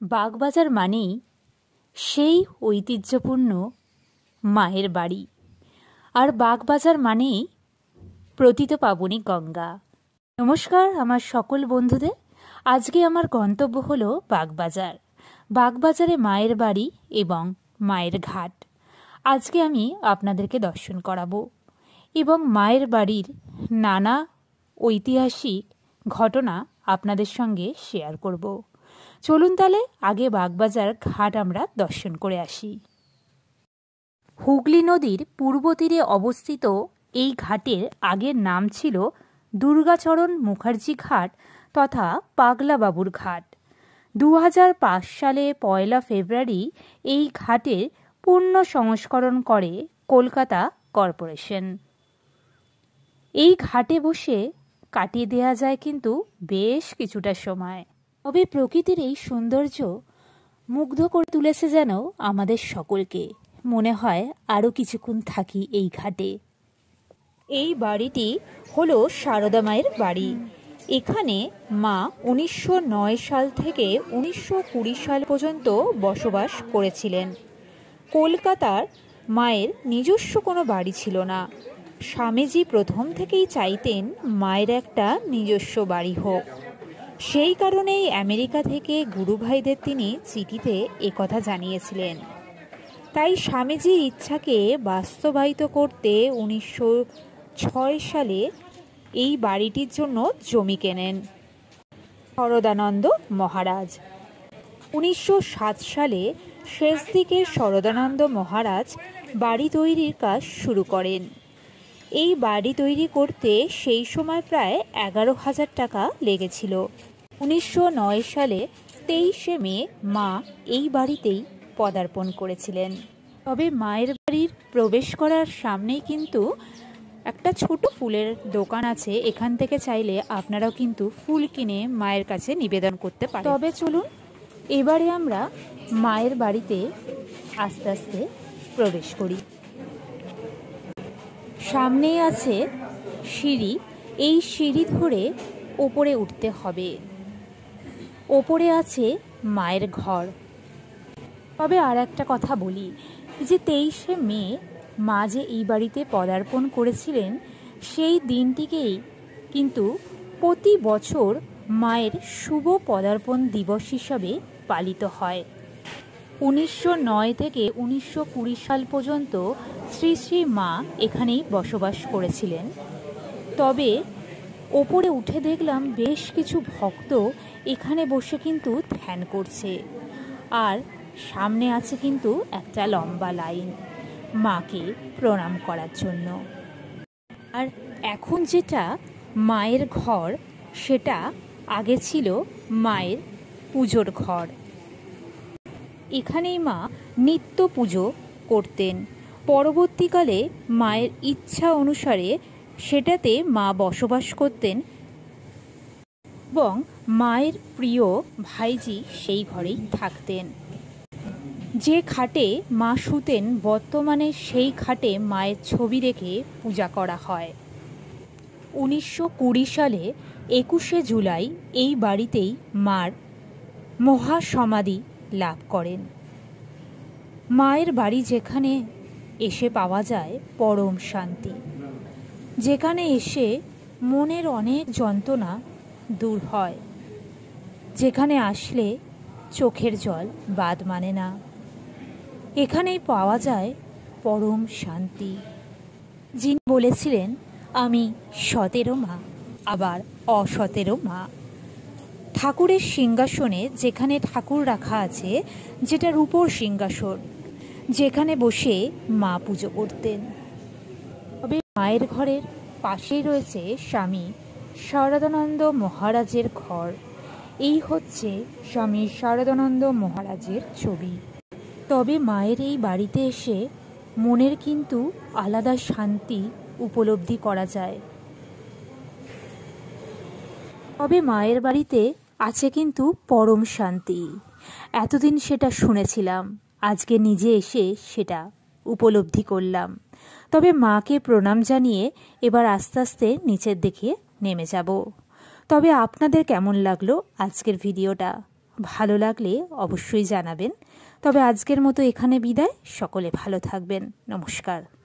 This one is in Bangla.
বাগবাজার মানেই সেই ঐতিহ্যপূর্ণ মায়ের বাড়ি, আর বাগবাজার মানেই পতিতপাবনী গঙ্গা। নমস্কার আমার সকল বন্ধুদের। আজকে আমার গন্তব্য হলো বাগবাজার। বাগবাজারে মায়ের বাড়ি এবং মায়ের ঘাট আজকে আমি আপনাদেরকে দর্শন করাবো এবং মায়ের বাড়ির নানা ঐতিহাসিক ঘটনা আপনাদের সঙ্গে শেয়ার করব। চলুন তাহলে আগে বাগবাজার ঘাট আমরা দর্শন করে আসি। হুগলি নদীর পূর্ব তীরে অবস্থিত এই ঘাটের আগের নাম ছিল দুর্গাচরণ মুখার্জি ঘাট তথা পাগলাবাবুর ঘাট। 2005 সালে 1 ফেব্রুয়ারি এই ঘাটের পূর্ণ সংস্করণ করে কলকাতা কর্পোরেশন। এই ঘাটে বসে কাটিয়ে দেওয়া যায় কিন্তু বেশ কিছুটা সময়। তবে প্রকৃতির এই সৌন্দর্য মুগ্ধ করে তুলেছে যেন আমাদের সকলকে। মনে হয় আরও কিছুক্ষণ থাকি এই ঘাটে। এই বাড়িটি হলো সারদা মায়ের বাড়ি। এখানে মা 1909 সাল থেকে 1920 সাল পর্যন্ত বসবাস করেছিলেন। কলকাতার মায়ের নিজস্ব কোনো বাড়ি ছিল না। স্বামীজি প্রথম থেকেই চাইতেন মায়ের একটা নিজস্ব বাড়ি হোক। সেই কারণেই আমেরিকা থেকে গুরুভাইদের তিনি চিঠিতে একথা জানিয়েছিলেন। তাই স্বামীজির ইচ্ছাকে বাস্তবায়িত করতে 1906 সালে এই বাড়িটির জন্য জমি কেনেন শরদানন্দ মহারাজ। 1907 সালে শেষ দিকে শরদানন্দ মহারাজ বাড়ি তৈরির কাজ শুরু করেন। এই বাড়ি তৈরি করতে সেই সময় প্রায় 11,000 টাকা লেগেছিল। 1909 সালে 23 মে মা এই বাড়িতেই পদার্পণ করেছিলেন। তবে মায়ের বাড়ির প্রবেশ করার সামনেই কিন্তু একটা ছোট ফুলের দোকান আছে। এখান থেকে চাইলে আপনারাও কিন্তু ফুল কিনে মায়ের কাছে নিবেদন করতে পারেন। তবে চলুন এবারে আমরা মায়ের বাড়িতে আস্তে আস্তে প্রবেশ করি। সামনেই আছে সিঁড়ি। এই সিঁড়ি ধরে ওপরে উঠতে হবে। ওপরে আছে মায়ের ঘর। তবে আর একটা কথা বলি, যে 23 মে মা যে এই বাড়িতে পদার্পণ করেছিলেন, সেই দিনটিকেই কিন্তু প্রতি বছর মায়ের শুভ পদার্পণ দিবস হিসাবে পালিত হয়। 1909 থেকে 1920 সাল পর্যন্ত শ্রী শ্রী মা এখানেই বসবাস করেছিলেন। তবে ওপরে উঠে দেখলাম বেশ কিছু ভক্ত এখানে বসে কিন্তু ধ্যান করছে, আর সামনে আছে কিন্তু একটা লম্বা লাইন মাকে প্রণাম করার জন্য। আর এখন যেটা মায়ের ঘর, সেটা আগে ছিল মায়ের পুজোর ঘর। এখানেই মা নিত্য পুজো করতেন। পরবর্তীকালে মায়ের ইচ্ছা অনুসারে সেটাতে মা বসবাস করতেন এবং মায়ের প্রিয় ভাইজি সেই ঘরেই থাকতেন। যে খাটে মা শুতেন বর্তমানে সেই খাটে মায়ের ছবি রেখে পূজা করা হয়। 1920 সালে 21 জুলাই এই বাড়িতেই মার মহাসমাধি লাভ করেন। মায়ের বাড়ি যেখানে এসে পাওয়া যায় পরম শান্তি, যেখানে এসে মনের অনেক যন্ত্রণা দূর হয়, যেখানে আসলে চোখের জল বাদ মানে না। এখানেই পাওয়া যায় পরম শান্তি। যিনি বলেছিলেন আমি 17 মা আবার অ17 মা। ঠাকুরের সিংহাসনে যেখানে ঠাকুর রাখা আছে, যেটা রূপোর সিংহাসন, যেখানে বসে মা পুজো করতেন। তবে মায়ের ঘরের পাশেই রয়েছে স্বামী শারদানন্দ মহারাজের ঘর। এই হচ্ছে স্বামী শারদানন্দ মহারাজের ছবি। তবে মায়ের এই বাড়িতে এসে মনের কিন্তু আলাদা শান্তি উপলব্ধি করা যায়। তবে মায়ের বাড়িতে আছে কিন্তু পরম শান্তি। এতদিন সেটা শুনেছিলাম, আজকে নিজে এসে সেটা উপলব্ধি করলাম। তবে মাকে প্রণাম জানিয়ে এবার আস্তে আস্তে নিচের দিকে নেমে যাব। তবে আপনাদের কেমন লাগলো আজকের ভিডিওটা? ভালো লাগলে অবশ্যই জানাবেন। তবে আজকের মতো এখানে বিদায়। সকলে ভালো থাকবেন। নমস্কার।